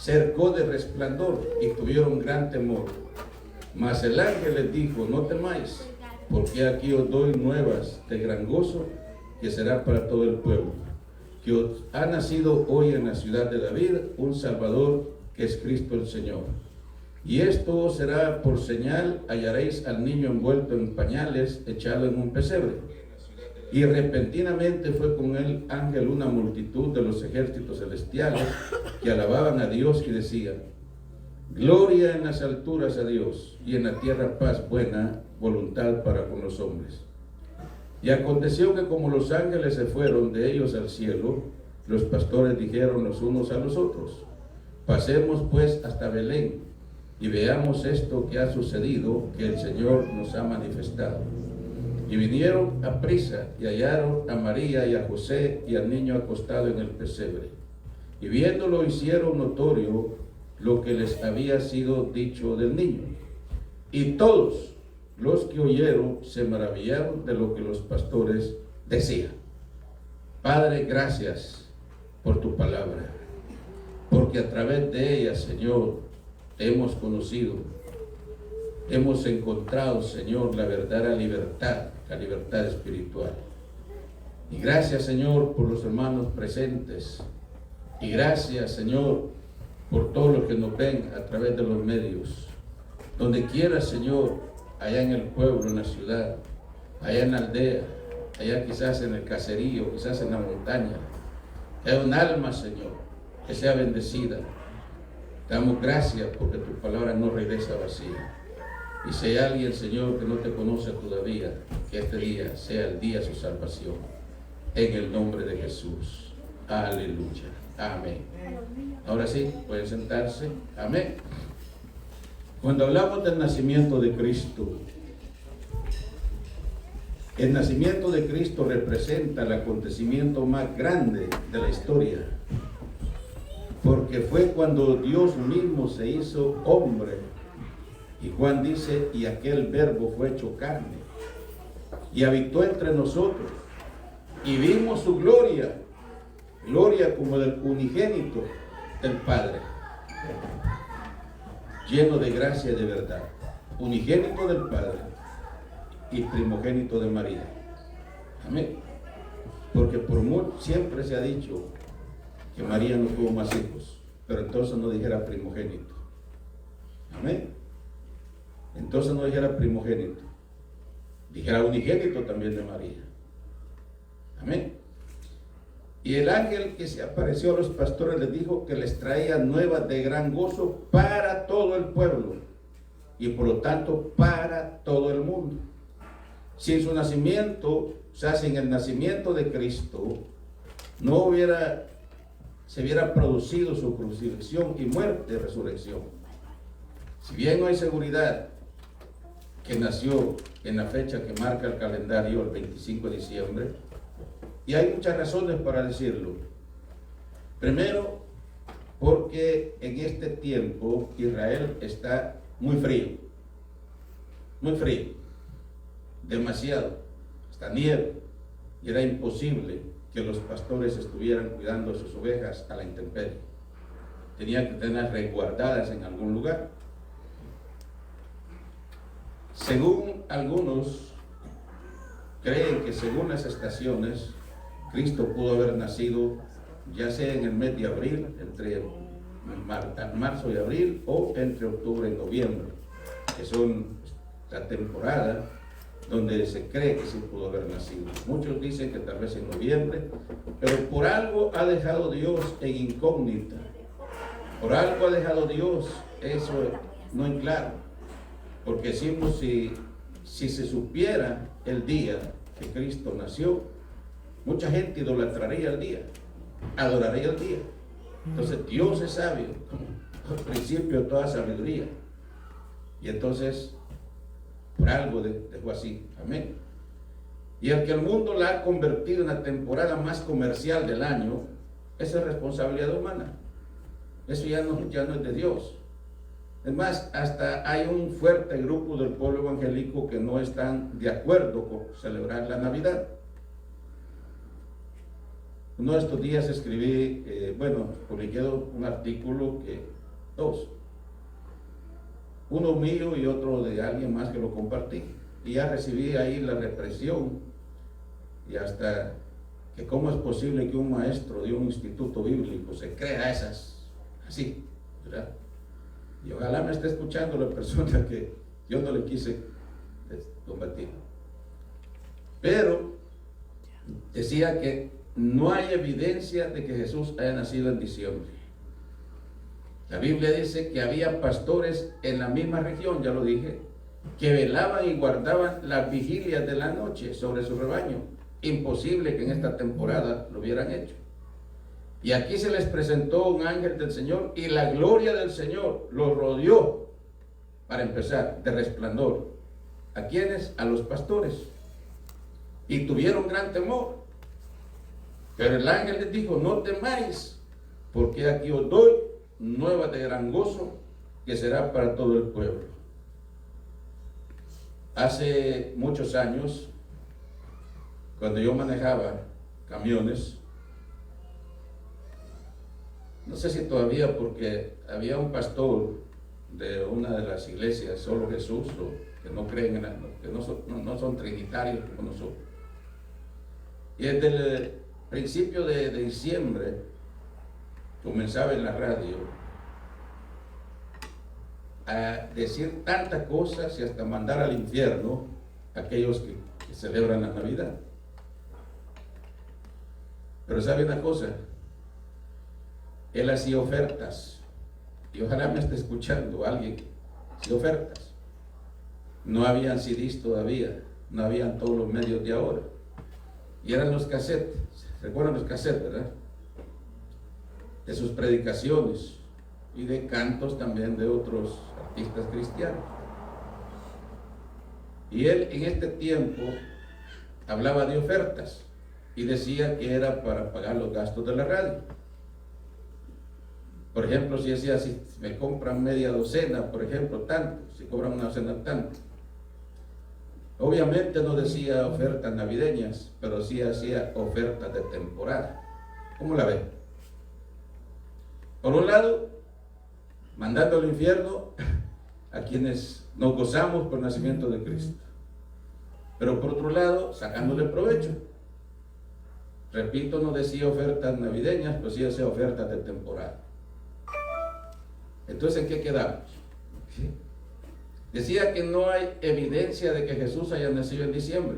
cercó de resplandor y tuvieron gran temor. Mas el ángel les dijo: no temáis, porque aquí os doy nuevas de gran gozo, que será para todo el pueblo, que os ha nacido hoy en la ciudad de David un Salvador, que es Cristo el Señor. Y esto os será por señal: hallaréis al niño envuelto en pañales, echado en un pesebre. Y repentinamente fue con el ángel una multitud de los ejércitos celestiales, que alababan a Dios y decían: gloria en las alturas a Dios, y en la tierra paz, buena voluntad para con los hombres. Y aconteció que como los ángeles se fueron de ellos al cielo, los pastores dijeron los unos a los otros: pasemos pues hasta Belén, y veamos esto que ha sucedido, que el Señor nos ha manifestado. Y vinieron a prisa, y hallaron a María y a José y al niño acostado en el pesebre. Y viéndolo hicieron notorio lo que les había sido dicho del niño. Y todos los que oyeron se maravillaron de lo que los pastores decían. Padre, gracias por tu palabra, porque a través de ella, Señor, te hemos conocido, hemos encontrado, Señor, la verdadera libertad, la libertad espiritual. Y gracias, Señor, por los hermanos presentes, y gracias, Señor, por todos los que nos ven a través de los medios. Donde quiera, Señor, allá en el pueblo, en la ciudad, allá en la aldea, allá quizás en el caserío, quizás en la montaña, hay un alma, Señor, que sea bendecida. Te damos gracias porque tu palabra no regresa vacía. Y si hay alguien, Señor, que no te conoce todavía, que este día sea el día de su salvación. En el nombre de Jesús. Aleluya. Amén. Ahora sí, pueden sentarse. Amén. Cuando hablamos del nacimiento de Cristo, el nacimiento de Cristo representa el acontecimiento más grande de la historia, porque fue cuando Dios mismo se hizo hombre. Y Juan dice: y aquel verbo fue hecho carne y habitó entre nosotros, y vimos su gloria, gloria como del unigénito del Padre, lleno de gracia y de verdad. Unigénito del Padre y primogénito de María. Amén. Porque siempre se ha dicho que María no tuvo más hijos, pero entonces no dijera primogénito. Amén. Entonces no dijera primogénito, dijera unigénito también de María. Amén. Y el ángel que se apareció a los pastores les dijo que les traía nuevas de gran gozo para todo el pueblo, y por lo tanto para todo el mundo. Sin su nacimiento, o sea, sin el nacimiento de Cristo, se hubiera producido su crucifixión y muerte y resurrección. Si bien no hay seguridad que nació en la fecha que marca el calendario, el 25 de diciembre, y hay muchas razones para decirlo. Primero, porque en este tiempo Israel está muy frío, demasiado, hasta nieve, y era imposible que los pastores estuvieran cuidando sus ovejas a la intemperie. Tenían que tenerlas resguardadas en algún lugar. Según algunos, creen que según las estaciones, Cristo pudo haber nacido ya sea en el mes de abril, entre marzo y abril, o entre octubre y noviembre, que son la temporada donde se cree que sí pudo haber nacido. Muchos dicen que tal vez en noviembre, pero por algo ha dejado Dios en incógnita. Por algo ha dejado Dios eso no en claro. Porque decimos, si se supiera el día que Cristo nació, mucha gente idolatraría el día, adoraría el día. Entonces Dios es sabio, al principio de toda sabiduría. Y entonces, por algo dejó así. Amén. Y el que el mundo la ha convertido en la temporada más comercial del año, esa es responsabilidad humana. Eso ya no es de Dios. Es más, hasta hay un fuerte grupo del pueblo evangélico que no están de acuerdo con celebrar la Navidad. Uno de estos días escribí, publiqué un artículo dos, uno mío y otro de alguien más que lo compartí. Y ya recibí ahí la represión y hasta que cómo es posible que un maestro de un instituto bíblico se crea así, ¿verdad? Y ojalá me esté escuchando la persona que yo no le quise combatir. Pero decía que no hay evidencia de que Jesús haya nacido en diciembre. La Biblia dice que había pastores en la misma región, ya lo dije, que velaban y guardaban las vigilias de la noche sobre su rebaño. Imposible que en esta temporada lo hubieran hecho. Y aquí se les presentó un ángel del Señor y la gloria del Señor los rodeó, para empezar, de resplandor. ¿A quiénes? A los pastores. Y tuvieron gran temor. Pero el ángel les dijo: no temáis, porque aquí os doy nuevas de gran gozo, que será para todo el pueblo. Hace muchos años, cuando yo manejaba camiones, no sé si todavía, porque había un pastor de una de las iglesias, Solo Jesús, que no creen que no son trinitarios como nosotros. Y desde el principio de diciembre comenzaba en la radio a decir tantas cosas y hasta mandar al infierno a aquellos que celebran la Navidad. Pero sabe una cosa, él hacía ofertas, y ojalá me esté escuchando alguien, hacía ofertas. No habían CDs todavía, no habían todos los medios de ahora, y eran los cassettes. ¿Recuerdan los cassettes, verdad? De sus predicaciones y de cantos también de otros artistas cristianos. Y él en este tiempo hablaba de ofertas y decía que era para pagar los gastos de la radio. Por ejemplo, si decía, si me compran media docena, por ejemplo, tanto, si cobran una docena, tanto. Obviamente no decía ofertas navideñas, pero sí hacía ofertas de temporada. ¿Cómo la ven? Por un lado, mandando al infierno a quienes nos gozamos por el nacimiento de Cristo. Pero por otro lado, sacándole provecho. Repito, no decía ofertas navideñas, pero sí hacía ofertas de temporada. Entonces, ¿en qué quedamos? ¿Sí? Decía que no hay evidencia de que Jesús haya nacido en diciembre.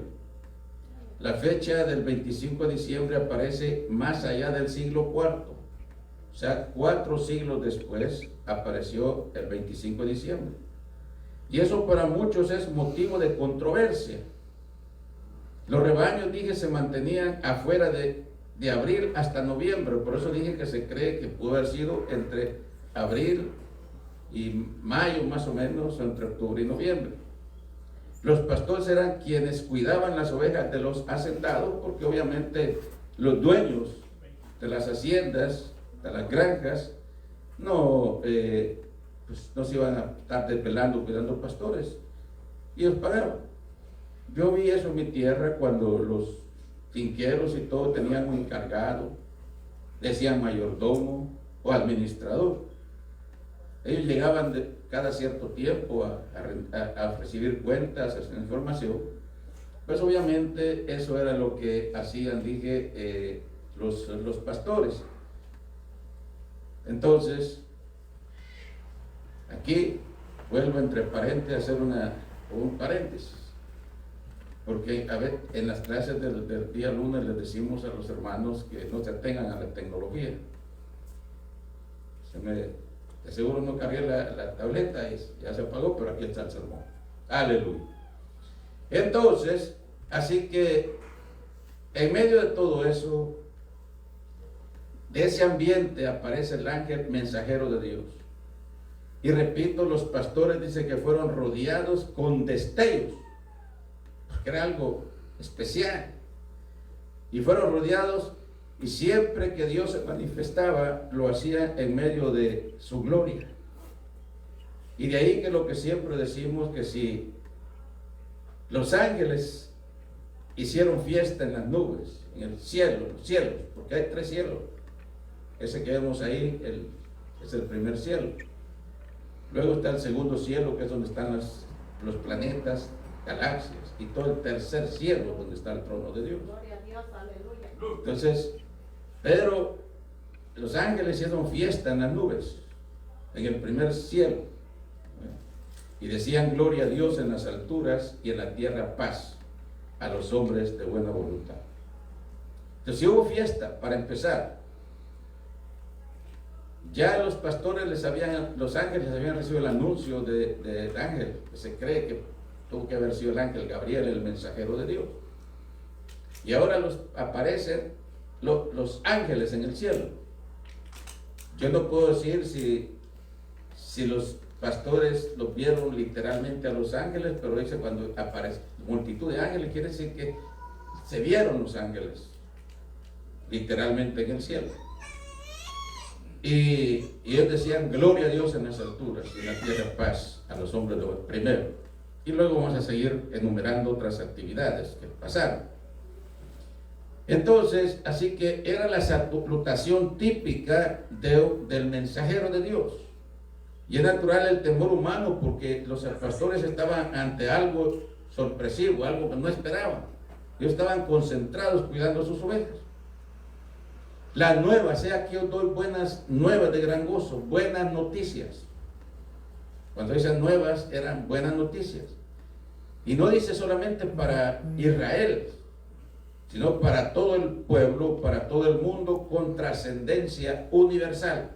La fecha del 25 de diciembre aparece más allá del siglo IV. O sea, 4 siglos después apareció el 25 de diciembre. Y eso para muchos es motivo de controversia. Los rebaños, dije, se mantenían afuera de abril hasta noviembre. Por eso dije que se cree que pudo haber sido entre abril y mayo, más o menos, entre octubre y noviembre. Los pastores eran quienes cuidaban las ovejas de los hacendados, porque obviamente los dueños de las haciendas, de las granjas, no se iban a estar desvelando cuidando pastores, y ellos pagaban. Yo vi eso en mi tierra cuando los finqueros y todo tenían un encargado, decían mayordomo o administrador. Ellos llegaban cada cierto tiempo a recibir cuentas, a hacer información. Pues obviamente eso era lo que hacían, dije, los pastores. Entonces, aquí vuelvo entre paréntesis a hacer un paréntesis. Porque a ver, en las clases del día lunes les decimos a los hermanos que no se atengan a la tecnología. De seguro no cargué la tableta y ya se apagó, pero aquí está el sermón. Aleluya. Entonces, así que en medio de todo eso, de ese ambiente aparece el ángel mensajero de Dios. Y repito, los pastores dicen que fueron rodeados con destellos, porque era algo especial. Y fueron rodeados, y siempre que Dios se manifestaba, lo hacía en medio de su gloria. Y de ahí que lo que siempre decimos, que si los ángeles hicieron fiesta en las nubes, en el cielo, los cielos, porque hay 3 cielos. Ese que vemos ahí es el primer cielo. Luego está el segundo cielo, que es donde están los planetas, galaxias, y todo el tercer cielo, donde está el trono de Dios. Gloria a Dios, aleluya. Entonces, pero los ángeles hicieron fiesta en las nubes, en el primer cielo, y decían gloria a Dios en las alturas y en la tierra paz a los hombres de buena voluntad. Entonces, si hubo fiesta, para empezar, ya los pastores los ángeles habían recibido el anuncio del ángel, que se cree que tuvo que haber sido el ángel Gabriel, el mensajero de Dios. Y ahora aparecen los ángeles en el cielo. Yo no puedo decir si los pastores los vieron literalmente a los ángeles, pero dice cuando aparece multitud de ángeles, quiere decir que se vieron los ángeles literalmente en el cielo. Y ellos decían gloria a Dios en las alturas y en la tierra paz a los hombres de primero. Y luego vamos a seguir enumerando otras actividades que pasaron. Entonces, así que era la salutación típica del mensajero de Dios. Y es natural el temor humano porque los pastores estaban ante algo sorpresivo, algo que no esperaban. Ellos estaban concentrados cuidando sus ovejas. Las nuevas, sea que os doy buenas nuevas de gran gozo, buenas noticias. Cuando dicen nuevas, eran buenas noticias. Y no dice solamente para Israel, sino para todo el pueblo, para todo el mundo, con trascendencia universal.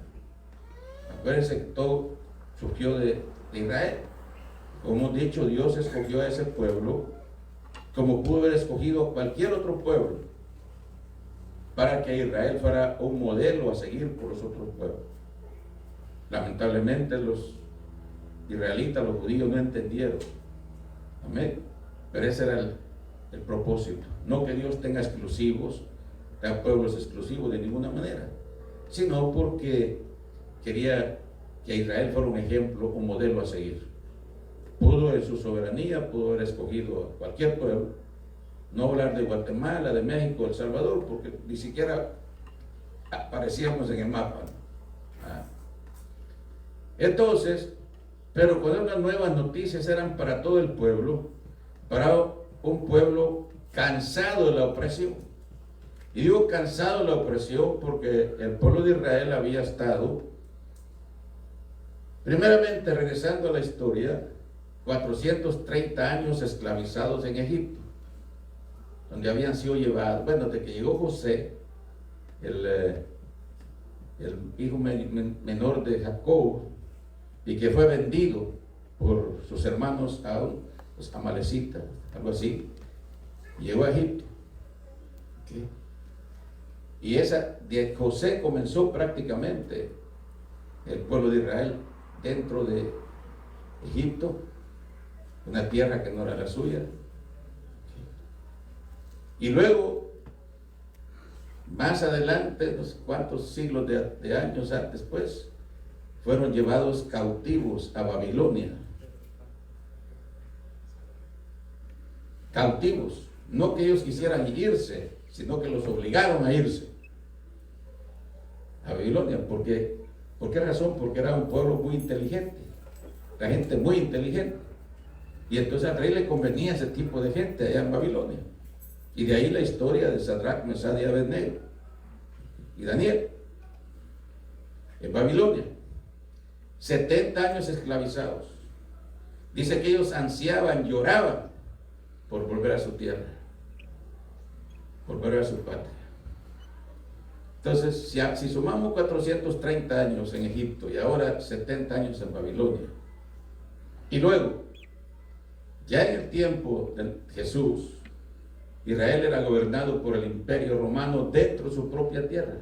Acuérdense que todo surgió de Israel. Como hemos dicho, Dios escogió a ese pueblo como pudo haber escogido a cualquier otro pueblo, para que Israel fuera un modelo a seguir por los otros pueblos. Lamentablemente los israelitas, los judíos no entendieron. Amén. Pero ese era el propósito. No que Dios tenga exclusivos, tenga pueblos exclusivos de ninguna manera, sino porque quería que Israel fuera un ejemplo, un modelo a seguir. Pudo en su soberanía, pudo haber escogido a cualquier pueblo. No hablar de Guatemala, de México, El Salvador, porque ni siquiera aparecíamos en el mapa. Entonces, pero cuando las nuevas noticias eran para todo el pueblo, para un pueblo cansado de la opresión. Y digo cansado de la opresión porque el pueblo de Israel había estado, primeramente regresando a la historia, 430 años esclavizados en Egipto, donde habían sido llevados, bueno, de que llegó José, el hijo menor de Jacob, y que fue vendido por sus hermanos a los amalecitas, algo así, llegó a Egipto. ¿Okay? Y de José comenzó prácticamente el pueblo de Israel dentro de Egipto, una tierra que no era la suya. Y luego, más adelante, no sé cuántos siglos de años después, fueron llevados cautivos a Babilonia. Cautivos, no que ellos quisieran irse, sino que los obligaron a irse a Babilonia. ¿Por qué razón? Porque era un pueblo muy inteligente, la gente muy inteligente. Y entonces al rey le convenía ese tipo de gente allá en Babilonia. Y de ahí la historia de Sadrach, Mesach y Abednego y Daniel en Babilonia. 70 años esclavizados. Dice que ellos ansiaban, lloraban por volver a su tierra, por volver a su patria. Entonces, si sumamos 430 años en Egipto y ahora 70 años en Babilonia, y luego, ya en el tiempo de Jesús, Israel era gobernado por el imperio romano dentro de su propia tierra.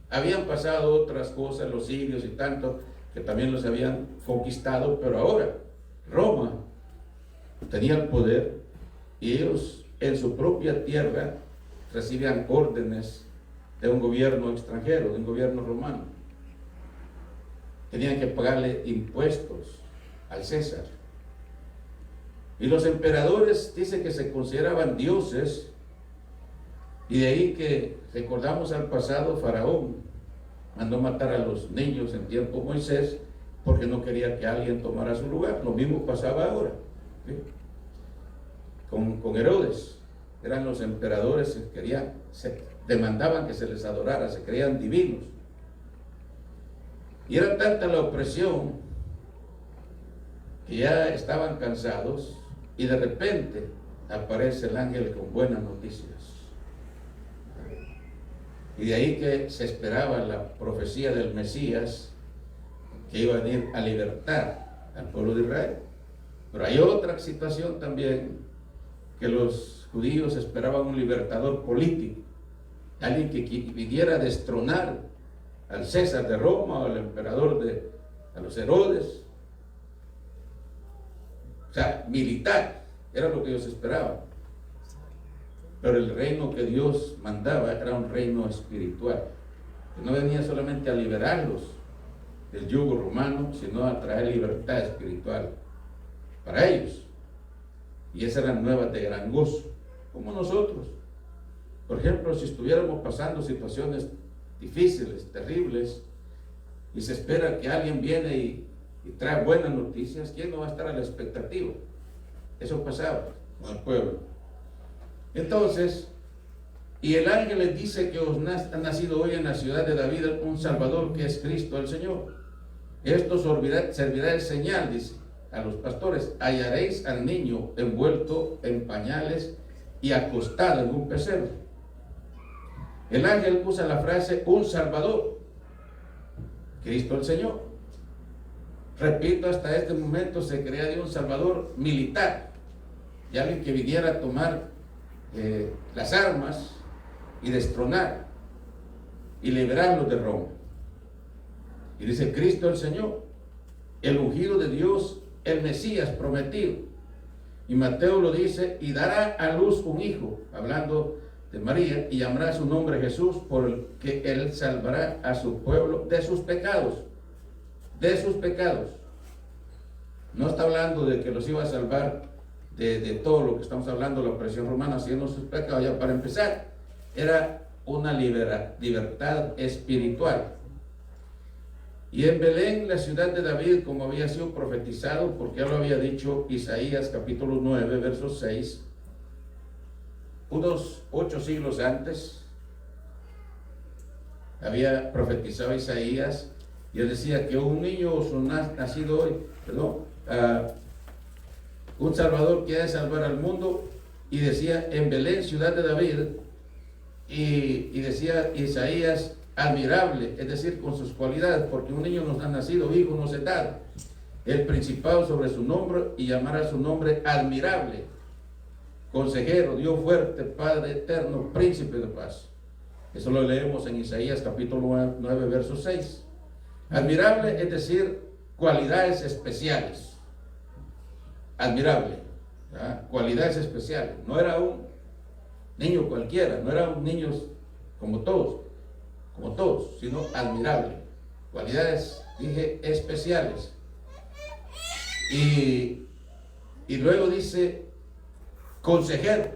Habían pasado otras cosas, los sirios y tanto, que también los habían conquistado, pero ahora Roma tenía el poder y ellos en su propia tierra recibían órdenes de un gobierno extranjero, de un gobierno romano. Tenían que pagarle impuestos al César. Y los emperadores, dice que se consideraban dioses Y de ahí que recordamos al pasado, Faraón mandó matar a los niños en tiempo de Moisés porque no quería que alguien tomara su lugar. Lo mismo pasaba ahora, ¿sí? Con Herodes. Eran los emperadores que demandaban que se les adorara, se creían divinos. Y era tanta la opresión que ya estaban cansados, y de repente aparece el ángel con buenas noticias. Y de ahí que se esperaba la profecía del Mesías, que iba a venir a libertar al pueblo de Israel. Pero hay otra situación también, que los judíos esperaban un libertador político, alguien que viniera a destronar al César de Roma o al emperador a los Herodes. O sea, militar, era lo que ellos esperaban. Pero el reino que Dios mandaba era un reino espiritual, que no venía solamente a liberarlos del yugo romano, sino a traer libertad espiritual para ellos. Y esas eran nuevas de gran gozo, como nosotros. Por ejemplo, si estuviéramos pasando situaciones difíciles, terribles, y se espera que alguien viene y trae buenas noticias, ¿quién no va a estar a la expectativa? Eso pasaba con el pueblo. Entonces, y el ángel les dice que os ha nacido hoy en la ciudad de David un Salvador, que es Cristo el Señor. Esto servirá de señal, dice a los pastores: hallaréis al niño envuelto en pañales y acostado en un pesebre. El ángel usa la frase un Salvador, Cristo el Señor. Repito, hasta este momento se creía de un Salvador militar, y alguien que viniera a tomar las armas y destronar y liberarlos de Roma. Y dice Cristo el Señor, el ungido de Dios, el Mesías prometido. Y Mateo lo dice: y dará a luz un hijo, hablando de María, y llamará su nombre Jesús, por el que él salvará a su pueblo de sus pecados. De sus pecados. No está hablando de que los iba a salvar de todo lo que estamos hablando, la opresión romana, haciendo sus pecados. Ya para empezar, era una libertad espiritual. Y en Belén, la ciudad de David, como había sido profetizado, porque ya lo había dicho Isaías capítulo 9, verso 6, unos 8 siglos antes, había profetizado Isaías, y él decía que un niño os nacido hoy, un Salvador que ha de salvar al mundo. Y decía en Belén, ciudad de David, y decía Isaías, admirable, es decir, con sus cualidades, porque un niño nos ha nacido, hijo nos es dado, el principado sobre su nombre, y llamará su nombre admirable, consejero, Dios fuerte, Padre eterno, príncipe de paz. Eso lo leemos en Isaías capítulo 9, verso 6. Admirable, es decir, cualidades especiales. Admirable, ¿verdad? Cualidades especiales. No era un niño cualquiera, no era un niño como todos, sino admirable. Cualidades, dije, especiales. Y luego dice consejero,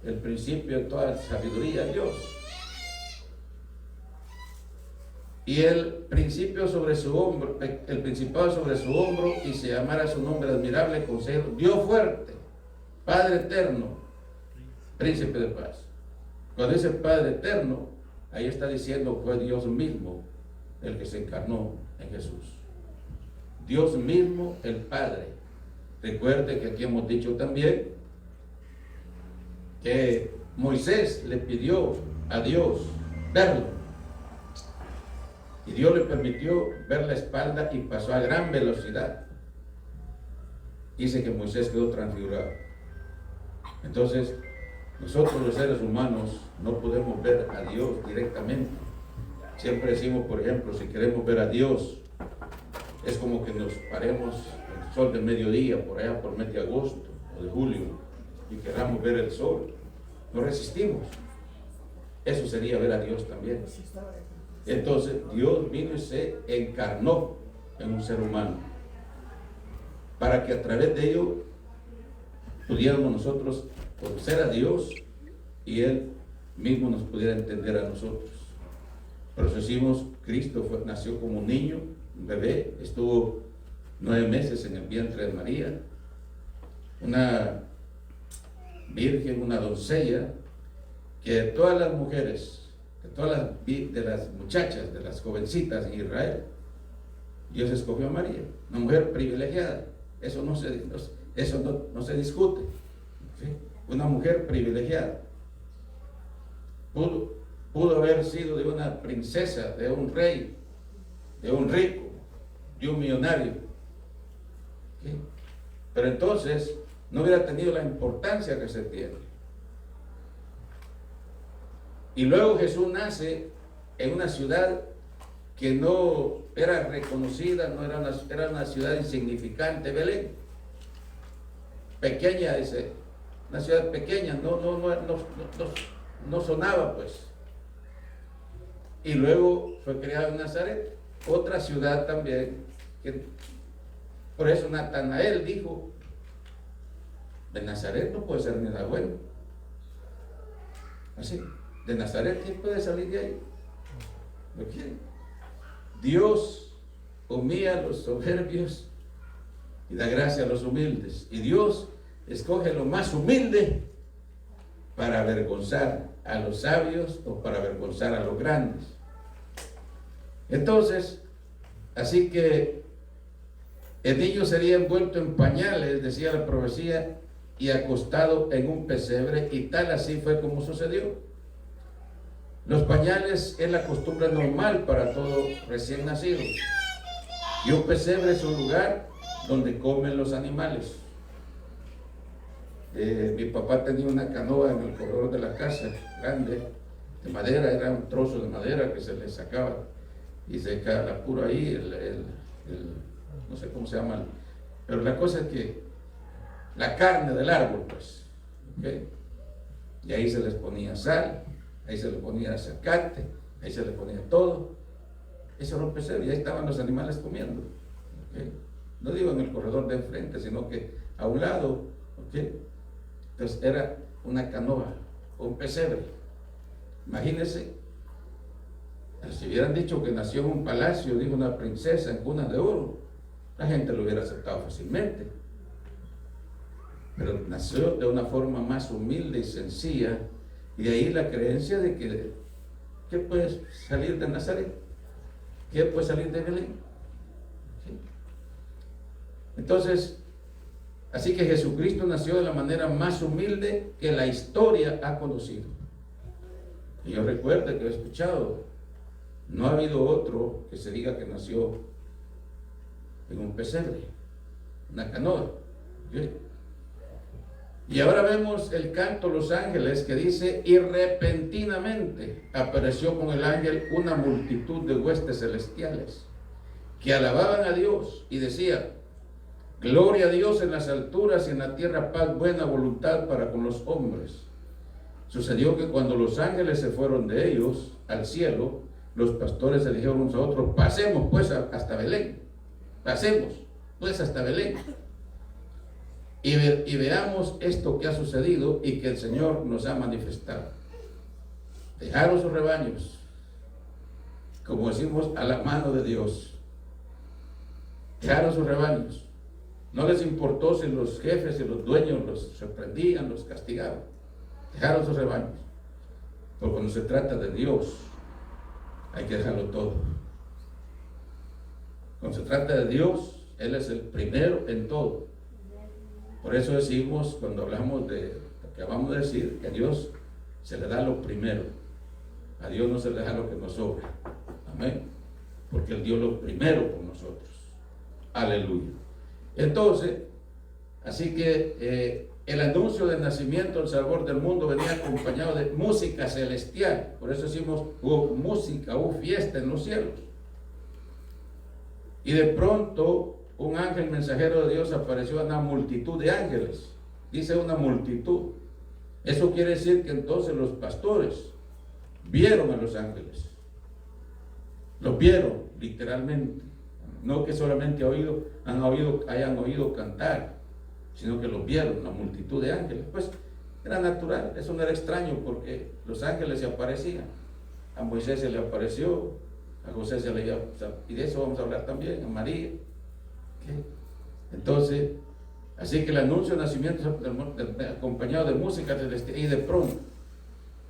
el principio de toda sabiduría de Dios. Y el principio sobre su hombro, el principado sobre su hombro, y se llamará su nombre admirable, consejero, Dios fuerte, Padre eterno, príncipe de paz. Cuando dice Padre eterno, ahí está diciendo fue Dios mismo el que se encarnó en Jesús. Dios mismo, el Padre. Recuerde que aquí hemos dicho también que Moisés le pidió a Dios verlo. Y Dios le permitió ver la espalda y pasó a gran velocidad. Dice que Moisés quedó transfigurado. Entonces, nosotros los seres humanos no podemos ver a Dios directamente. Siempre decimos, por ejemplo, si queremos ver a Dios, es como que nos paremos en el sol de mediodía, por allá por mes de agosto o de julio, y queramos ver el sol. No resistimos. Eso sería ver a Dios también. Entonces Dios vino y se encarnó en un ser humano para que a través de ello pudiéramos nosotros conocer a Dios y Él mismo nos pudiera entender a nosotros. Por eso decimos, Cristo nació como un niño, un bebé, estuvo 9 meses en el vientre de María, una virgen, una doncella, que de todas las mujeres, de las muchachas, de las jovencitas en Israel, Dios escogió a María, una mujer privilegiada. Eso no se discute. ¿Sí? Una mujer privilegiada. Pudo haber sido de una princesa, de un rey, de un rico, de un millonario. ¿Sí? Pero entonces no hubiera tenido la importancia que se tiene. Y luego Jesús nace en una ciudad que no era reconocida, era una ciudad insignificante, Belén. Pequeña, dice, una ciudad pequeña, no sonaba pues. Y luego fue creado en Nazaret, otra ciudad también, por eso Natanael dijo, de Nazaret no puede ser nada bueno. Así, de Nazaret, ¿quién puede salir de ahí? ¿Lo quiere? Dios humilla a los soberbios y da gracia a los humildes. Y Dios escoge lo más humilde para avergonzar a los sabios o para avergonzar a los grandes. Entonces, así que el niño sería envuelto en pañales, decía la profecía, y acostado en un pesebre, y tal así fue como sucedió. Los pañales es la costumbre normal para todo recién nacido. Y un pesebre es un lugar donde comen los animales. Mi papá tenía una canoa en el corredor de la casa, grande, de madera, era un trozo de madera que se le sacaba y se quedaba la pura ahí, no sé cómo se llama, pero la cosa es que la carne del árbol, pues, ¿okay? Y ahí se les ponía sal, ahí se les ponía zacate, ahí se les ponía todo. Eso era un pesebre y ahí estaban los animales comiendo. ¿Okay? No digo en el corredor de enfrente, sino que a un lado. ¿Okay? Entonces era una canoa, un pesebre. Imagínense, si hubieran dicho que nació en un palacio, dijo una princesa en cuna de oro, la gente lo hubiera aceptado fácilmente. Pero nació de una forma más humilde y sencilla, y de ahí la creencia de que ¿qué puede salir de Nazaret? ¿Qué puede salir de Belén? ¿Sí? Entonces, así que Jesucristo nació de la manera más humilde que la historia ha conocido. Y yo recuerdo que he escuchado, no ha habido otro que se diga que nació en un pesebre, una canoa. ¿Sí? Y ahora vemos el canto de los ángeles que dice, y repentinamente apareció con el ángel una multitud de huestes celestiales que alababan a Dios y decían, gloria a Dios en las alturas y en la tierra paz, buena voluntad para con los hombres. Sucedió que cuando los ángeles se fueron de ellos al cielo, los pastores se dijeron unos a otros, pasemos pues hasta Belén, pasemos pues hasta Belén. Y veamos esto que ha sucedido y que el Señor nos ha manifestado. Dejaron sus rebaños, como decimos, a la mano de Dios. Dejaron sus rebaños. No les importó si los jefes y los dueños los reprendían, los castigaban. Dejaron sus rebaños. Pero cuando se trata de Dios, hay que dejarlo todo. Cuando se trata de Dios, Él es el primero en todo. Por eso decimos, cuando hablamos de lo que vamos a decir, que a Dios se le da lo primero. A Dios no se le da lo que nos sobra. Amén. Porque Él dio lo primero por nosotros. Aleluya. Entonces, así que el anuncio del nacimiento del Salvador del mundo venía acompañado de música celestial. Por eso decimos, hubo música, hubo fiesta en los cielos. Y de pronto un ángel mensajero de Dios apareció a una multitud de ángeles. Dice una multitud. Eso quiere decir que entonces los pastores vieron a los ángeles. Los vieron literalmente. No que solamente hayan oído cantar, sino que los vieron, una multitud de ángeles. Pues Era natural, eso no era extraño porque los ángeles se aparecían. A Moisés se le apareció, a José se le y de eso vamos a hablar también, a María. ¿Okay? Entonces, así que el anuncio de nacimiento acompañado de música celestial y de pronto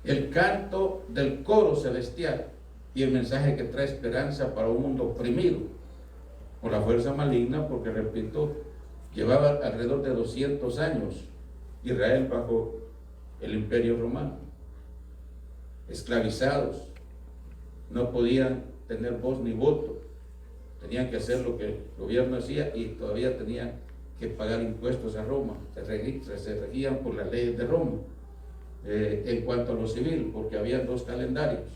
el canto del coro celestial y el mensaje que trae esperanza para un mundo oprimido por la fuerza maligna, porque repito, llevaba alrededor de 200 años Israel bajo el imperio romano, esclavizados, no podían tener voz ni voto, tenían que hacer lo que el gobierno hacía y todavía tenían que pagar impuestos a Roma, se regían por las leyes de Roma. En cuanto a lo civil, porque había dos calendarios,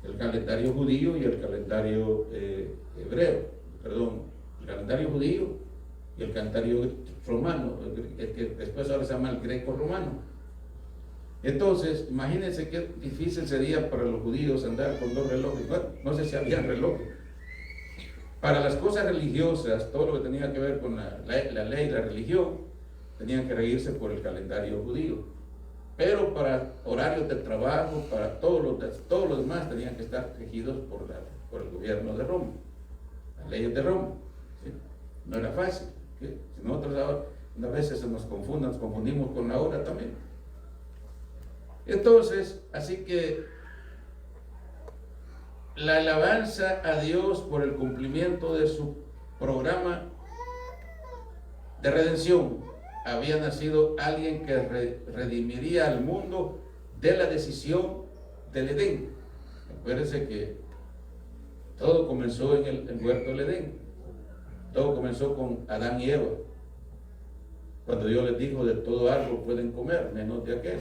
el calendario judío y el calendario el calendario judío y el calendario romano, el que después ahora se llama el greco-romano. Entonces, imagínense qué difícil sería para los judíos andar con dos relojes. Bueno, no sé si había relojes. Para las cosas religiosas, todo lo que tenía que ver con la ley, la religión, tenían que regirse por el calendario judío. Pero para horarios de trabajo, para todos los demás, tenían que estar regidos por el gobierno de Roma, las leyes de Roma. ¿Sí? No era fácil. ¿Sí? Si nosotros ahora, a veces nos confundimos con la hora también. Entonces, así que la alabanza a Dios por el cumplimiento de su programa de redención. Había nacido alguien que redimiría al mundo de la decisión del Edén. Acuérdense que todo comenzó en el huerto del Edén. Todo comenzó con Adán y Eva. Cuando Dios les dijo, de todo árbol pueden comer, menos de aquel.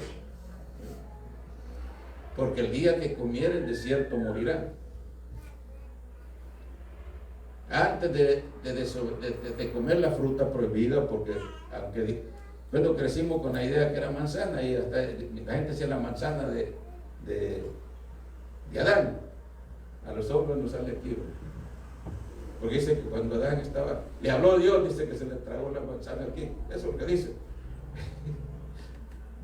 Porque el día que comieren, de cierto morirán. Antes de comer la fruta prohibida, porque aunque bueno, crecimos con la idea que era manzana y hasta la gente decía la manzana de Adán. A los hombres no sale aquí, porque dice que cuando Adán le habló Dios, dice que se le tragó la manzana aquí. Eso es lo que dice.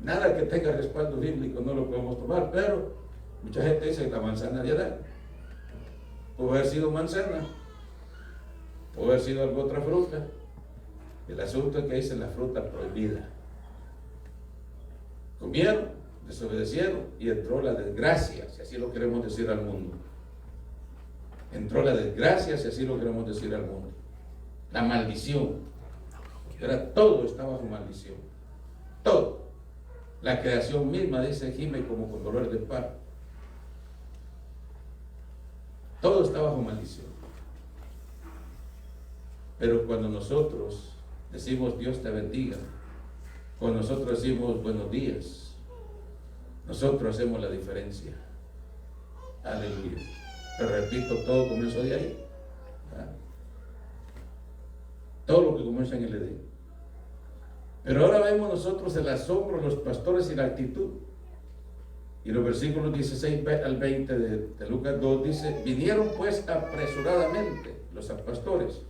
Nada que tenga respaldo bíblico no lo podemos tomar, pero mucha gente dice la manzana de Adán. Puede haber sido manzana, puede haber sido alguna otra fruta. El asunto es que dice la fruta prohibida. Comieron, desobedecieron y entró la desgracia, si así lo queremos decir al mundo. Entró la desgracia, si así lo queremos decir al mundo. La maldición. Todo estaba bajo maldición. Todo. La creación misma, dice, gime como con dolor de parto. Todo está bajo maldición. Pero cuando nosotros decimos Dios te bendiga, cuando nosotros decimos buenos días, nosotros hacemos la diferencia. Aleluya. Pero repito, todo comenzó de ahí. ¿Verdad? Todo lo que comienza en el Edén. Pero ahora vemos nosotros el asombro de los pastores y la actitud. Y los versículos 16 al 20 de Lucas 2 dice: vinieron pues apresuradamente los pastores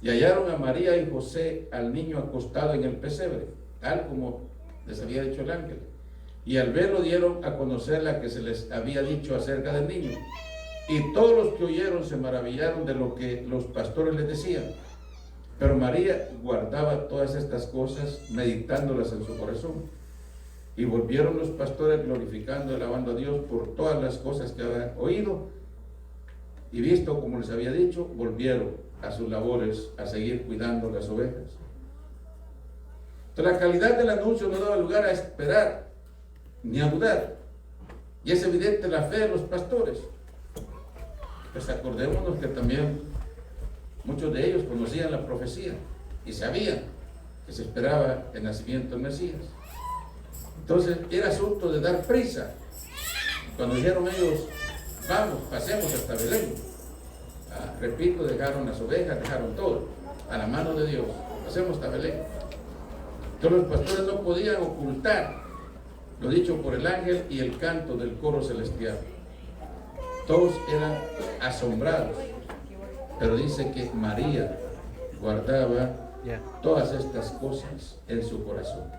y hallaron a María y José al niño acostado en el pesebre, tal como les había dicho el ángel. Y al verlo dieron a conocer la que se les había dicho acerca del niño. Y todos los que oyeron se maravillaron de lo que los pastores les decían. Pero María guardaba todas estas cosas, meditándolas en su corazón. Y volvieron los pastores glorificando y alabando a Dios por todas las cosas que habían oído. Y visto como les había dicho, volvieron a sus labores, a seguir cuidando las ovejas. Entonces, la calidad del anuncio no daba lugar a esperar ni a dudar. Y es evidente la fe de los pastores. Pues acordémonos que también muchos de ellos conocían la profecía y sabían que se esperaba el nacimiento del Mesías. Entonces era asunto de dar prisa. Cuando dijeron ellos, vamos, pasemos hasta Belén. Repito, dejaron las ovejas, dejaron todo a la mano de Dios. Pasemos hasta Belén. Entonces los pastores no podían ocultar lo dicho por el ángel y el canto del coro celestial. Todos eran asombrados, pero dice que María guardaba todas estas cosas en su corazón.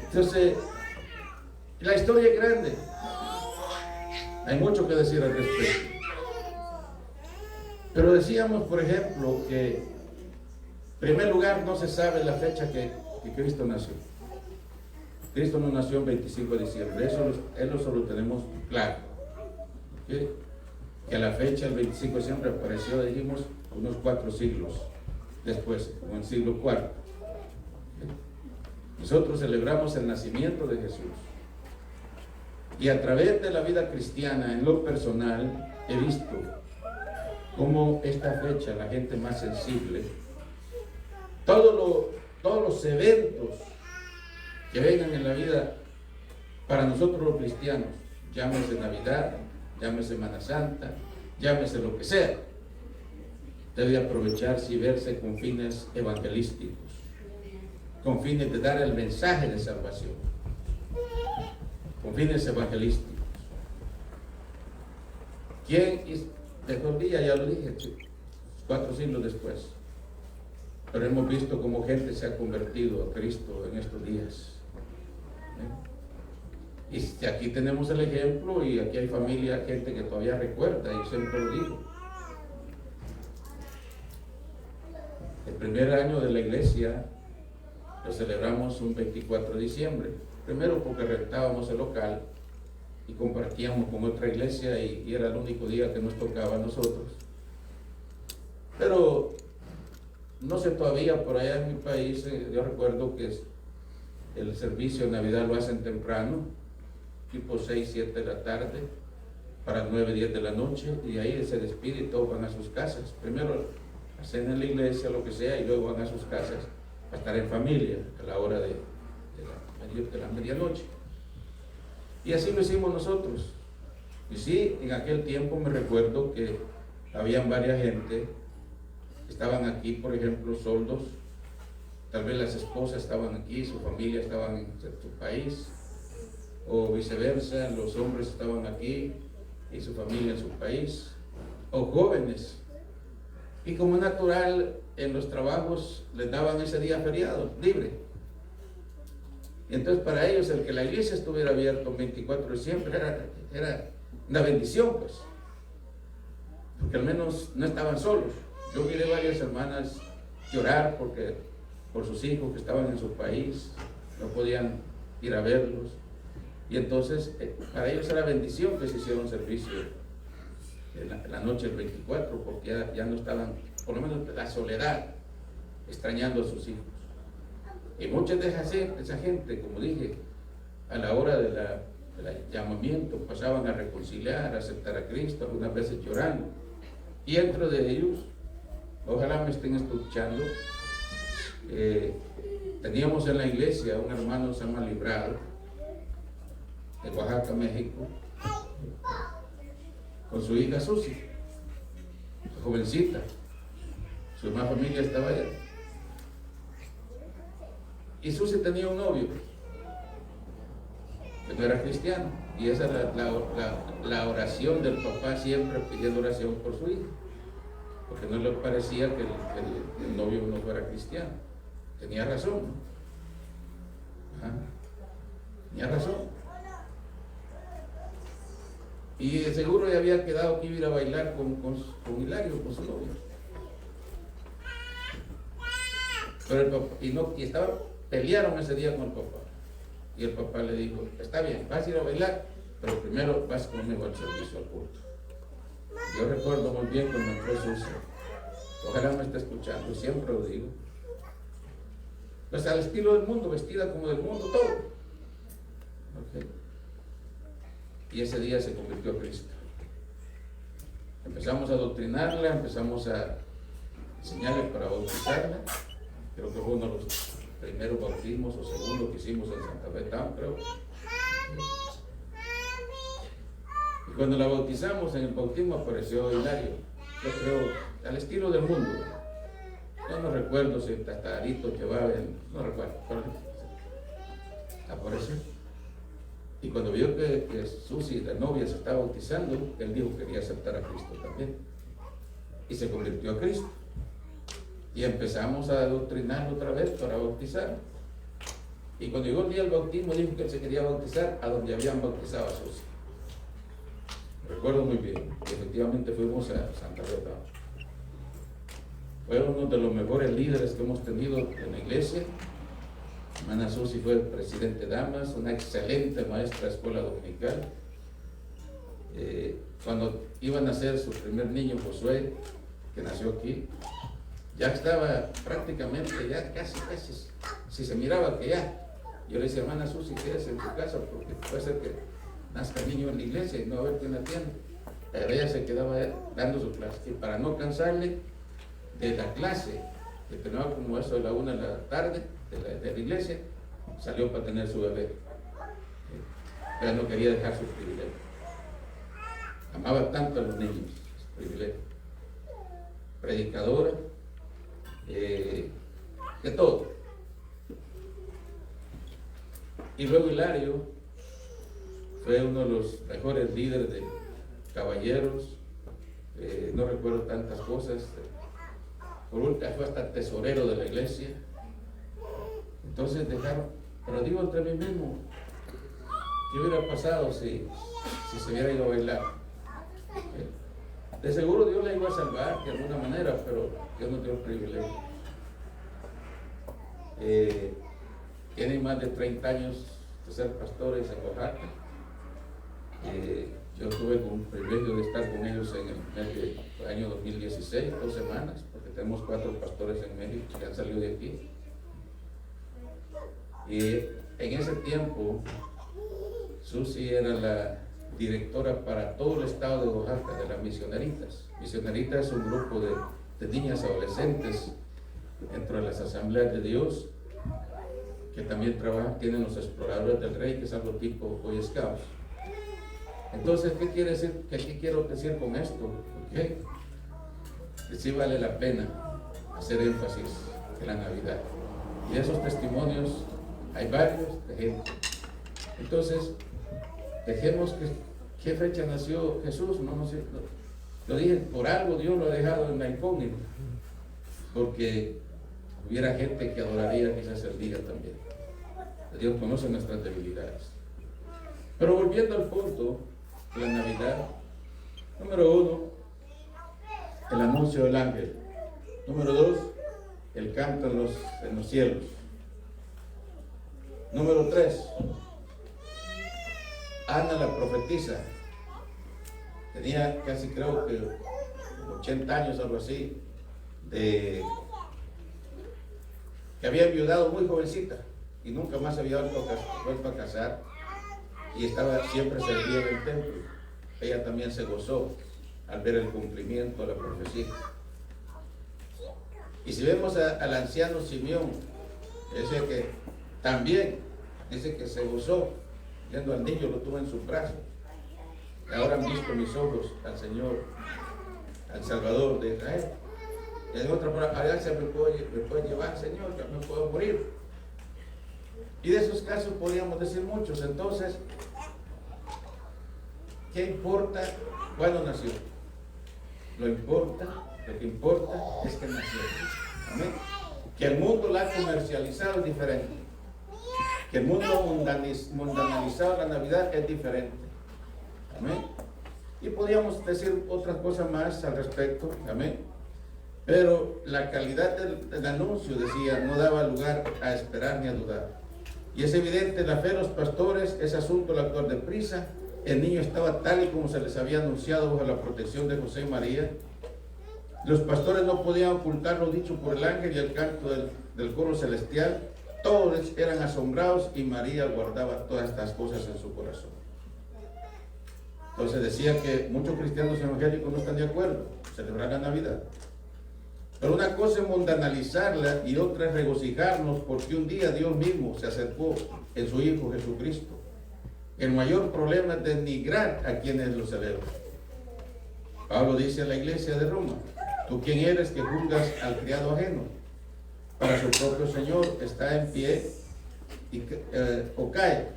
Entonces, la historia es grande. Hay mucho que decir al respecto. Pero decíamos, por ejemplo, que en primer lugar no se sabe la fecha que Cristo nació. Cristo no nació el 25 de diciembre, eso lo tenemos claro. ¿Okay? Que a la fecha, el 25 de diciembre, apareció, dijimos, unos 4 siglos después, como en el siglo IV. ¿Okay? Nosotros celebramos el nacimiento de Jesús. Y a través de la vida cristiana, en lo personal, he visto cómo esta fecha, la gente más sensible, todos los eventos que vengan en la vida para nosotros los cristianos, llámese Navidad, llámese Semana Santa, llámese lo que sea, debe aprovecharse y verse con fines evangelísticos, con fines de dar el mensaje de salvación, con fines evangelísticos. ¿Quién dejó el día? Ya lo dije, 4 siglos después. Pero hemos visto cómo gente se ha convertido a Cristo en estos días. Y aquí tenemos el ejemplo, y aquí hay familia, gente que todavía recuerda, y siempre lo digo. El primer año de la iglesia lo celebramos un 24 de diciembre. Primero porque rentábamos el local y compartíamos con otra iglesia, y era el único día que nos tocaba a nosotros. Pero no sé todavía, por allá en mi país, yo recuerdo que el servicio de Navidad lo hacen temprano, tipo 6, 7 de la tarde, para 9, 10 de la noche, y ahí se despide y todos van a sus casas. Primero hacen en la iglesia, lo que sea, y luego van a sus casas a estar en familia a la hora de la medianoche. Y así lo hicimos nosotros. Y sí, en aquel tiempo me recuerdo que habían varias gente. Estaban aquí, por ejemplo, soldos. Tal vez las esposas estaban aquí, su familia estaban en su país, o viceversa, los hombres estaban aquí y su familia en su país, o jóvenes. Y como natural, en los trabajos les daban ese día feriado, libre. Y entonces para ellos el que la iglesia estuviera abierta el 24 de diciembre era una bendición, pues, porque al menos no estaban solos. Yo miré varias hermanas llorar por sus hijos que estaban en su país, no podían ir a verlos. Y entonces para ellos era bendición que se hiciera un servicio en la noche del 24, porque ya no estaban, por lo menos la soledad, extrañando a sus hijos. Y muchas de esa gente, como dije, a la hora del llamamiento, pasaban a reconciliar, a aceptar a Cristo, algunas veces llorando. Y dentro de ellos, ojalá me estén escuchando, teníamos en la iglesia un hermano que se llama Librado, de Oaxaca, México, con su hija Susi, jovencita. Su demás familia estaba allá. Y Susi tenía un novio que no era cristiano, y esa era la oración del papá, siempre pidiendo oración por su hija, porque no le parecía que el novio no fuera cristiano. Tenía razón, ¿no? Ajá. Tenía razón. Y de seguro ya había quedado que iba a ir a bailar con Hilario, con su novio. Pero el papá, pelearon ese día con el papá. Y el papá le dijo, está bien, vas a ir a bailar, pero primero vas conmigo al servicio, al culto. Yo recuerdo muy bien cuando entró Susi. Ojalá me esté escuchando, siempre lo digo. Pues al estilo del mundo, vestida como del mundo, todo. Okay. Y ese día se convirtió a Cristo. Empezamos a adoctrinarla, empezamos a enseñarle para bautizarla. Creo que fue uno de los primeros bautismos o segundo que hicimos en Santa Fe Town, creo. Y cuando la bautizamos, en el bautismo apareció Hilario. Yo creo, al estilo del mundo. Yo no recuerdo si Tatarito llevaba, no recuerdo, pero apareció. Y cuando vio que Susi, la novia, se estaba bautizando, él dijo que quería aceptar a Cristo también. Y se convirtió a Cristo. Y empezamos a adoctrinarlo otra vez para bautizar. Y cuando llegó el día del bautismo, dijo que él se quería bautizar a donde habían bautizado a Susi. Recuerdo muy bien, que efectivamente fuimos a Santa Rita. Fue uno de los mejores líderes que hemos tenido en la iglesia. Hermana Susi fue presidente de damas, una excelente maestra de escuela dominical. Cuando iban a nacer su primer niño, Josué, que nació aquí, ya estaba prácticamente, ya casi, si se miraba que ya. Yo le decía, hermana Susi, quédese en su casa, porque puede ser que nazca el niño en la iglesia y no va a haber quien la atienda. Pero ella se quedaba dando su clase. Y para no cansarle de la clase, que terminaba como eso de la 1 de la tarde de la iglesia, salió para tener su bebé. Ella no quería dejar sus privilegios. Amaba tanto a los niños, sus privilegios. Predicadora, de todo. Y luego Hilario fue uno de los mejores líderes de caballeros, no recuerdo tantas cosas, por último fue hasta tesorero de la iglesia. Entonces dejaron, pero digo entre mí mismo, ¿qué hubiera pasado si se hubiera ido a bailar? De seguro Dios la iba a salvar de alguna manera, pero Dios no dio el privilegio. Tienen más de 30 años de ser pastores en Oaxaca. Yo tuve un privilegio de estar con ellos en el mes del año 2016, 2 semanas, porque tenemos 4 pastores en México que han salido de aquí. Y en ese tiempo, Susi era la directora para todo el estado de Oaxaca de las misioneritas. Misioneritas es un grupo de niñas adolescentes dentro de las asambleas de Dios, que también trabajan, tienen los exploradores del rey, que es algo tipo Boy Scouts. Entonces, ¿qué quiere decir? ¿Qué quiero decir con esto? ¿Okay? Que sí vale la pena hacer énfasis en la Navidad. Y esos testimonios hay varios de gente. Entonces, dejemos ¿qué fecha nació Jesús? No sé. Lo dije, por algo Dios lo ha dejado en la incógnita. Porque hubiera gente que adoraría quizás el día también. Dios conoce nuestras debilidades. Pero volviendo al punto de la Navidad, número 1, el anuncio del ángel. Número 2, el canto en los cielos. Número 3, Ana la profetisa. Tenía casi, creo que 80 años, algo así, que había enviudado muy jovencita y nunca más había vuelto a casar, y siempre servía en el templo. Ella también se gozó al ver el cumplimiento de la profecía. Y si vemos al anciano Simeón, dice que se gozó viendo al niño, lo tuvo en sus brazos. Y ahora han visto mis ojos al Señor, al Salvador de Israel. Y en otra palabra, allá se me puede llevar, Señor, que me puedo morir. Y de esos casos podríamos decir muchos. Entonces, ¿qué importa cuándo nació? Lo que importa es que nació. Amén. Que el mundo la ha comercializado es diferente. Que el mundo mundanalizado la Navidad es diferente. Amén. Y podríamos decir otras cosas más al respecto. Amén. Pero la calidad del anuncio, decía, no daba lugar a esperar ni a dudar. Y es evidente, la fe de los pastores es asunto al actuar deprisa. El niño estaba tal y como se les había anunciado bajo la protección de José y María. Los pastores no podían ocultar lo dicho por el ángel y el canto del coro celestial. Todos eran asombrados y María guardaba todas estas cosas en su corazón. Entonces decía que muchos cristianos evangélicos no están de acuerdo en celebrar la Navidad. Pero una cosa es mundanalizarla y otra es regocijarnos porque un día Dios mismo se acercó en su Hijo Jesucristo. El mayor problema es denigrar a quienes lo celebran. Pablo dice a la iglesia de Roma: ¿tú quién eres que juzgas al criado ajeno? Para su propio Señor está en pie o cae,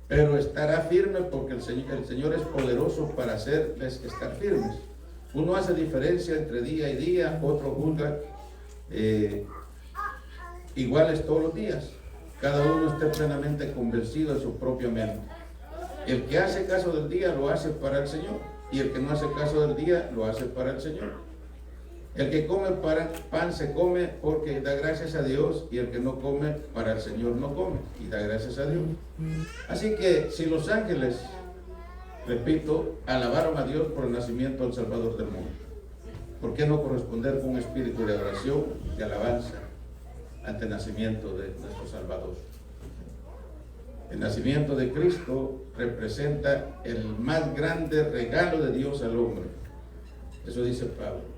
pero estará firme porque el Señor es poderoso para hacerles estar firmes. Uno hace diferencia entre día y día, otro juzga iguales todos los días. cada uno esté plenamente convencido de su propia mente. El que hace caso del día lo hace para el Señor, y el que no hace caso del día lo hace para el Señor. El que come pan se come porque da gracias a Dios, y el que no come para el Señor no come y da gracias a Dios. Así que si los ángeles, repito, alabaron a Dios por el nacimiento del Salvador del mundo, ¿por qué no corresponder con un espíritu de adoración, de alabanza ante el nacimiento de nuestro Salvador? El nacimiento de Cristo representa el más grande regalo de Dios al hombre. Eso dice Pablo.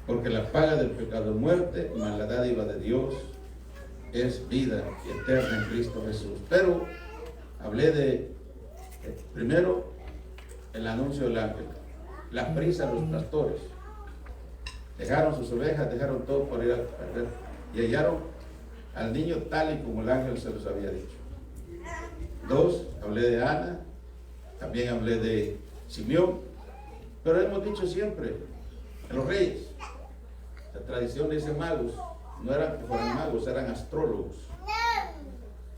Porque la paga del pecado es muerte, mas la dádiva de Dios es vida eterna en Cristo Jesús. Pero hablé de, primero, el anuncio del ángel. La prisa de los pastores. Dejaron sus ovejas, dejaron todo para ir a perder. Y hallaron al niño tal y como el ángel se los había dicho. Dos, hablé de Ana, también hablé de Simeón. Pero hemos dicho siempre, los reyes, la tradición dice magos, no eran que fueran magos, eran astrólogos.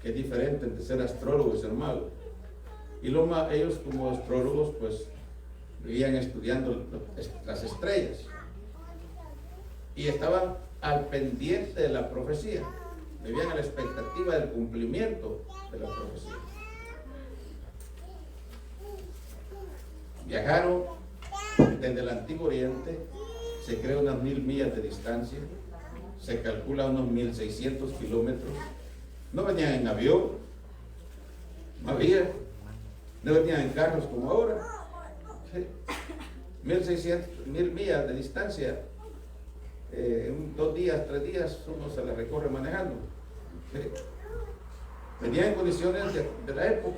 Que es diferente entre ser astrólogo y ser mago. Y ellos como astrólogos pues vivían estudiando las estrellas y estaban al pendiente de la profecía, vivían a la expectativa del cumplimiento de la profecía. Viajaron desde el Antiguo Oriente, se cree unas 1000 millas de distancia, se calcula unos 1600 kilómetros. No venían en avión, no venían en carros como ahora. 1000 millas de distancia, en 2 días, 3 días uno se la recorre manejando. Venían en condiciones de la época.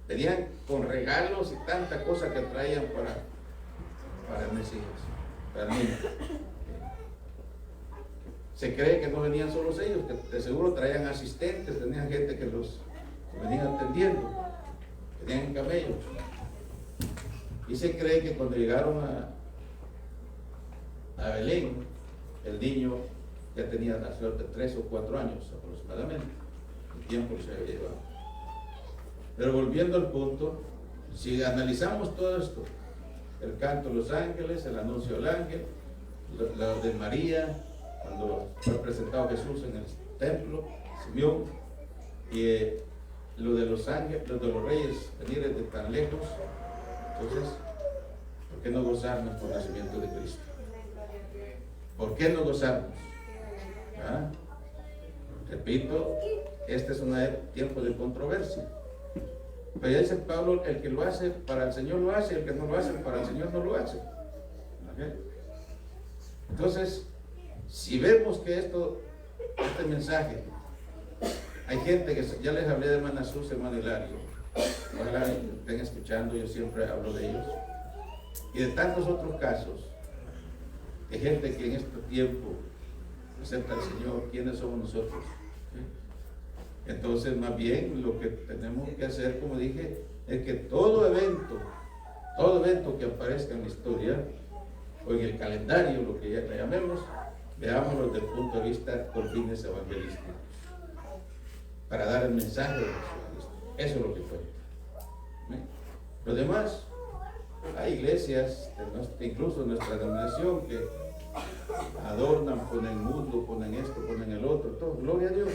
Venían con regalos y tanta cosa que traían para el Mesías, para el niño. Se cree que no venían solos ellos, que de seguro traían asistentes, tenían gente que los venían atendiendo, venían en camellos. Y se cree que cuando llegaron a Belén, el niño ya tenía la suerte de 3 o 4 años aproximadamente, el tiempo que se había llevado. Pero volviendo al punto, si analizamos todo esto, el canto de los ángeles, el anuncio del ángel, la de María, cuando fue presentado Jesús en el templo, Simeón, y lo de los ángeles, lo de los reyes venir desde tan lejos. Entonces, ¿por qué no gozarnos por el nacimiento de Cristo? ¿Por qué no gozarnos? ¿Ah? Repito, este es un tiempo de controversia. Pero ya dice Pablo, el que lo hace para el Señor lo hace, el que no lo hace para el Señor no lo hace. ¿Okay? Entonces, si vemos que este mensaje, hay gente que ya les hablé de hermana Sus, hermano Hilario, ojalá estén escuchando, yo siempre hablo de ellos, y de tantos otros casos, de gente que en este tiempo acepta al Señor. ¿Quiénes somos nosotros? ¿Sí? Entonces, más bien, lo que tenemos que hacer, como dije, es que todo evento que aparezca en la historia, o en el calendario, lo que ya le llamemos, veámoslo desde el punto de vista con fines evangelísticos, para dar el mensaje de Jesucristo. Eso es lo que cuenta. Lo demás, hay iglesias, incluso en nuestra denominación, que adornan, ponen muslo, ponen esto, ponen el otro, todo, gloria a Dios.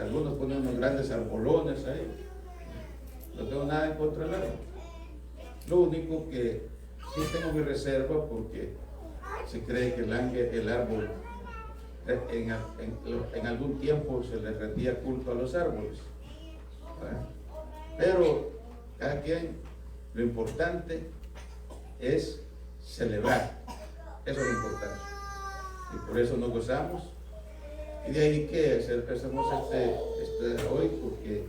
Algunos ponen unos grandes arbolones ahí. No tengo nada en contra del árbol. Lo único que sí tengo mi reserva, porque se cree que el árbol en algún tiempo se le rendía culto a los árboles. Pero cada quien, lo importante es celebrar. Eso es lo importante. Y por eso nos gozamos. Y de ahí que hacemos hoy, porque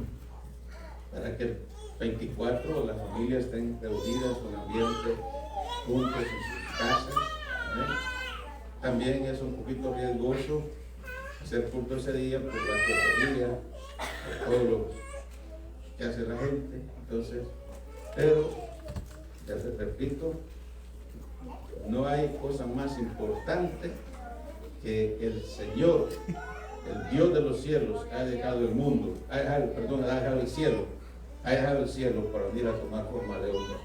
para que el 24 las familias estén reunidas con ambiente, juntos en sus casas. También es un poquito riesgoso hacer culto ese día por la teoría, por todo lo que hace la gente. Entonces, pero ya te repito, no hay cosa más importante que el Señor, el Dios de los cielos, ha dejado el mundo, ha dejado el cielo para venir a tomar forma de hombre.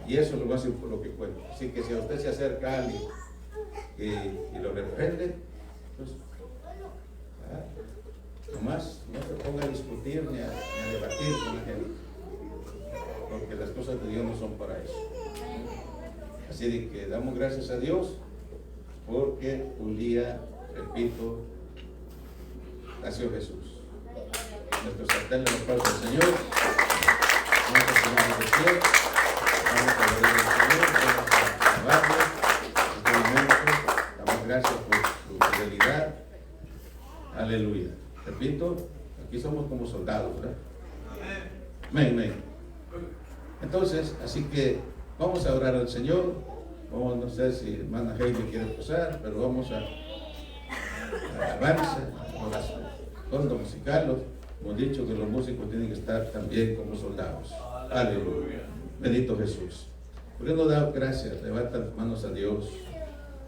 Y eso es lo más importante, lo que cuenta. Así que si a usted se acerca a alguien y lo reprende, pues nomás no se ponga a discutir ni a debatir con la gente, porque las cosas de Dios no son para eso. Así de que damos gracias a Dios porque un día, repito, nació Jesús. Nuestro sartén le aplausos al Señor. Vamos a tomar de pie. Vamos a adorar al Señor. Vamos a alabarle. En este momento damos gracias por su fidelidad. Aleluya. Repito, aquí somos como soldados, ¿verdad? Amén, amén. Entonces, así que vamos a orar al Señor. Vamos, no sé si hermana Heidi quiere pasar, pero vamos a alabanza, con musical. Hemos dicho que los músicos tienen que estar también como soldados. Aleluya. Bendito Jesús. ¿Por qué no damos gracias? Levanta las manos a Dios.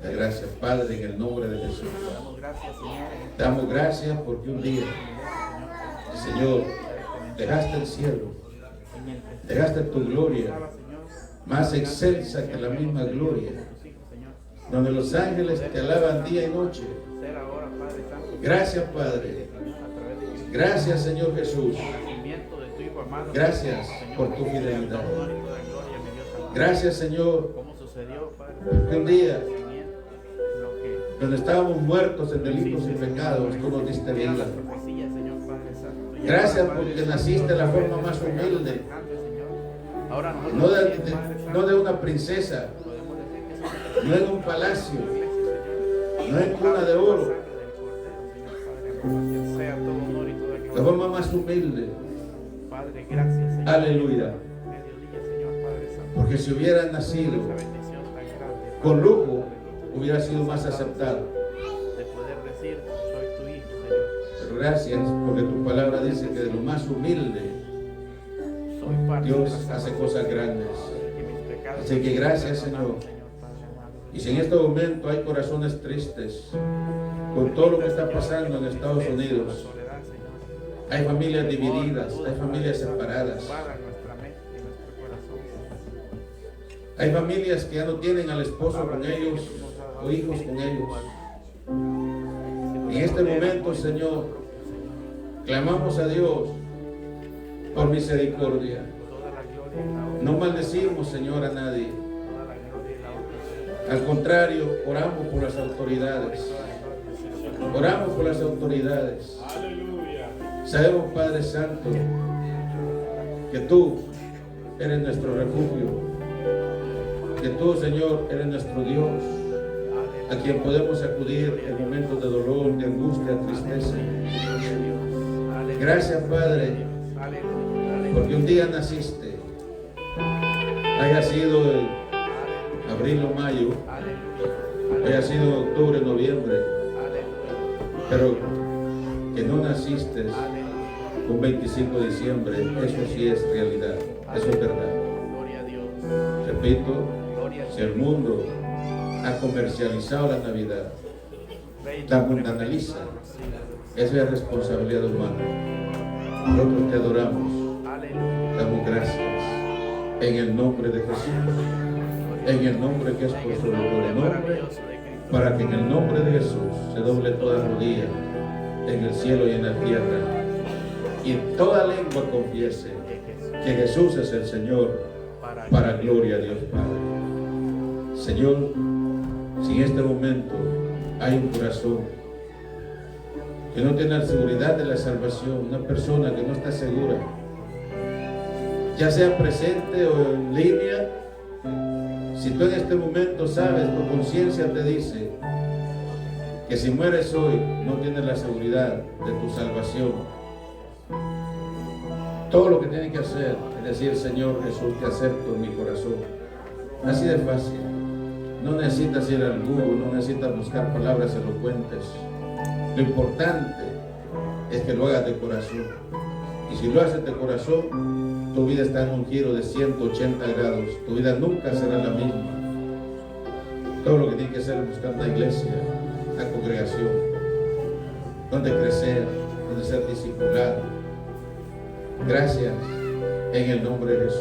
Da gracias, Padre, en el nombre de Jesús. Damos gracias porque un día, Señor, dejaste el cielo, dejaste tu gloria, más excelsa que la misma gloria, donde los ángeles te alaban día y noche. Gracias, Padre. Gracias, Señor Jesús. Gracias por tu fidelidad. Gracias, Señor, porque un día, donde estábamos muertos en delitos y pecados, tú nos diste vida. Gracias porque naciste de la forma más humilde, no de una princesa, no en un palacio, no en cuna de oro, la forma más humilde. Aleluya. Porque si hubiera nacido con lujo, hubiera sido más aceptado. Pero gracias porque tu palabra dice que de lo más humilde Dios hace cosas grandes. Así que gracias, Señor. Y si en este momento hay corazones tristes con todo lo que está pasando en Estados Unidos, hay familias divididas, hay familias separadas, hay familias que ya no tienen al esposo con ellos o hijos con ellos. En este momento, Señor, clamamos a Dios por misericordia. No maldecimos, Señor, a nadie. Al contrario, oramos por las autoridades. Oramos por las autoridades. Sabemos, Padre Santo, que tú eres nuestro refugio, que tú, Señor, eres nuestro Dios, a quien podemos acudir en momentos de dolor, de angustia, tristeza. Gracias, Padre, porque un día naciste, haya sido el abril o mayo, haya sido octubre, noviembre, pero que no naciste un 25 de diciembre, eso sí es realidad, eso es verdad. Repito, si el mundo ha comercializado la Navidad, la mundanaliza, esa es responsabilidad humana. Nosotros te adoramos, damos gracias en el nombre de Jesús, en el nombre que es por sobre todo nombre, para que en el nombre de Jesús se doble toda rodilla en el cielo y en la tierra, y toda lengua confiese que Jesús es el Señor, para gloria a Dios Padre. Señor, si en este momento hay un corazón que no tiene la seguridad de la salvación, una persona que no está segura, ya sea presente o en línea, si tú en este momento sabes, tu conciencia te dice que si mueres hoy no tienes la seguridad de tu salvación, todo lo que tienes que hacer es decir: Señor Jesús, te acepto en mi corazón. Así de fácil. No necesitas ir al Google, no necesitas buscar palabras elocuentes. Lo importante es que lo hagas de corazón. Y si lo haces de corazón, tu vida está en un giro de 180 grados. Tu vida nunca será la misma. Todo lo que tienes que hacer es buscar una iglesia, la congregación, donde crecer, donde ser discipulado. Gracias en el nombre de Jesús.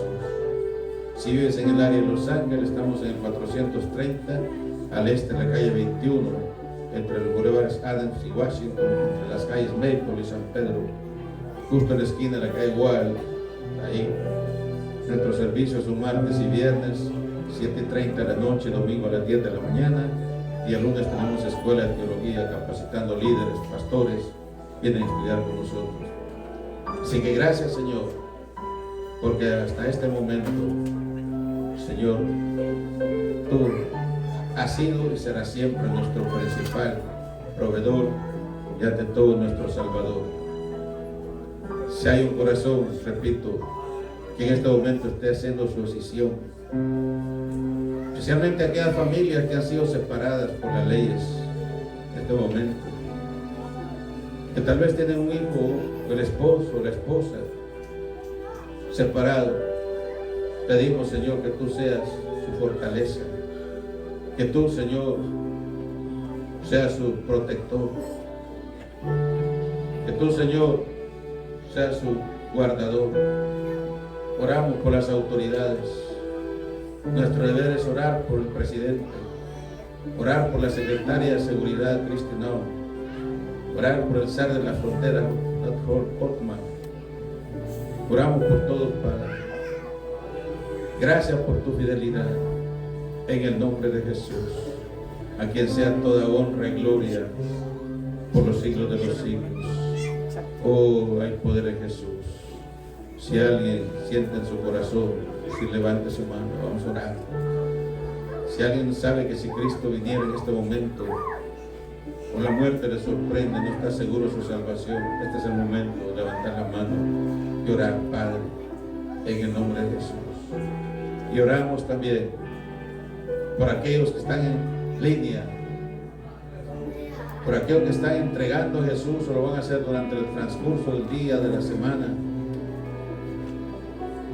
Si vives en el área de Los Ángeles, estamos en el 430 al este de la calle 21, entre el Boulevard Adams y Washington, entre las calles Maple y San Pedro, justo en la esquina de la calle Wall. Ahí nuestros servicios son martes y viernes 7:30 de la noche, domingo a las 10 de la mañana, y el lunes tenemos escuela de teología capacitando líderes, pastores, vienen a estudiar con nosotros. Así que gracias, Señor, porque hasta este momento, Señor, tú has sido y serás siempre nuestro principal proveedor y ante todo nuestro Salvador. Si hay un corazón, repito, que en este momento esté haciendo su decisión, especialmente aquellas familias que han sido separadas por las leyes en este momento, que tal vez tienen un hijo, el esposo o la esposa separado, pedimos, Señor, que tú seas su fortaleza, que tú, Señor, seas su protector, que tú, Señor, seas su guardador. Oramos por las autoridades. Nuestro deber es orar por el presidente, orar por la secretaria de Seguridad, Cristina, orar por el zar de la frontera, Dr. Portman. Oramos por todos, Padre. Gracias por tu fidelidad, en el nombre de Jesús, a quien sea toda honra y gloria por los siglos de los siglos. Oh, hay poder en Jesús. Si alguien siente en su corazón, si levante su mano, vamos a orar. Si alguien sabe que si Cristo viniera en este momento, o la muerte le sorprende, no está seguro de su salvación, este es el momento de levantar la mano y orar, Padre, en el nombre de Jesús. Y oramos también por aquellos que están en línea, por aquellos que están entregando a Jesús o lo van a hacer durante el transcurso del día, de la semana.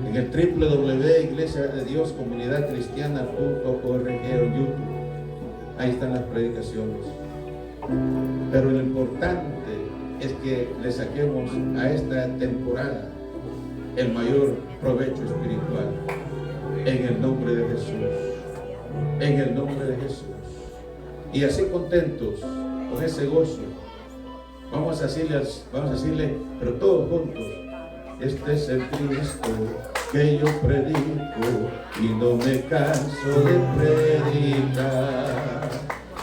En el www.iglesiadedioscomunidadcristiana.org o YouTube, ahí están las predicaciones. Pero lo importante es que le saquemos a esta temporada el mayor provecho espiritual, en el nombre de Jesús, en el nombre de Jesús. Y así contentos, con ese gozo, vamos a decirle, pero todos juntos: este es el Cristo que yo predico y no me canso de predicar.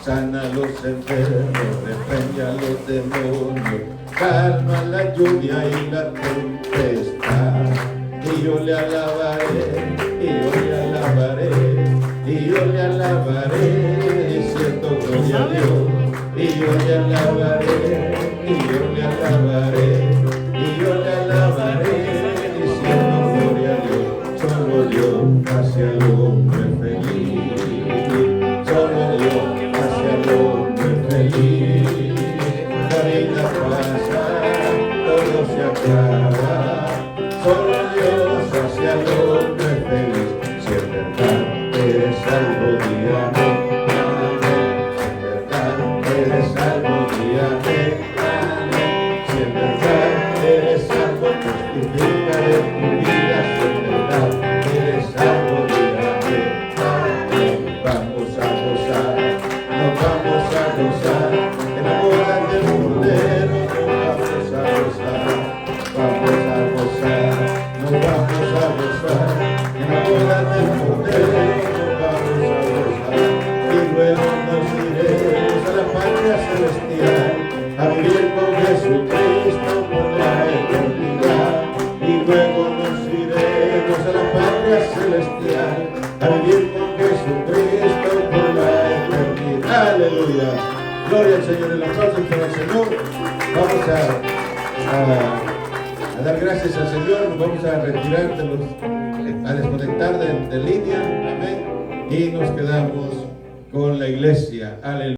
Sana a los enfermos, reprende a los demonios, calma la lluvia y la tempestad. Y yo le alabaré, y yo le alabaré, y yo le alabaré, diciendo gloria a Dios. Y yo le alabaré, y yo le alabaré, y yo le alabaré, diciendo gloria a Dios. Solo Dios hace al hombre feliz, solo Dios hace al hombre feliz. La vida pasa, todo se acaba, solo Dios hace al hombre feliz. Si es verdad, eres salvo, dígame. Eres salvo, dígame, amén. Si en verdad eres salvo, testifica de tu vida. Si en verdad eres salvo, dígame, amén. Vamos a gozar, nos vamos a gozar, en la boda del Cordero nos vamos a gozar. Vamos a gozar, nos vamos a gozar, en la boda del Cordero nos vamos a gozar. Y luego nos iremos a la patria celestial, a vivir con Jesucristo por la eternidad. Y luego nos iremos a la patria celestial, a vivir con Jesucristo por la eternidad. Aleluya. Gloria al Señor. El aplauso para el Señor. Vamos a dar gracias al Señor. Nos vamos a retirar a desconectar de línea. Amén. Y nos quedamos con la iglesia. Aleluya.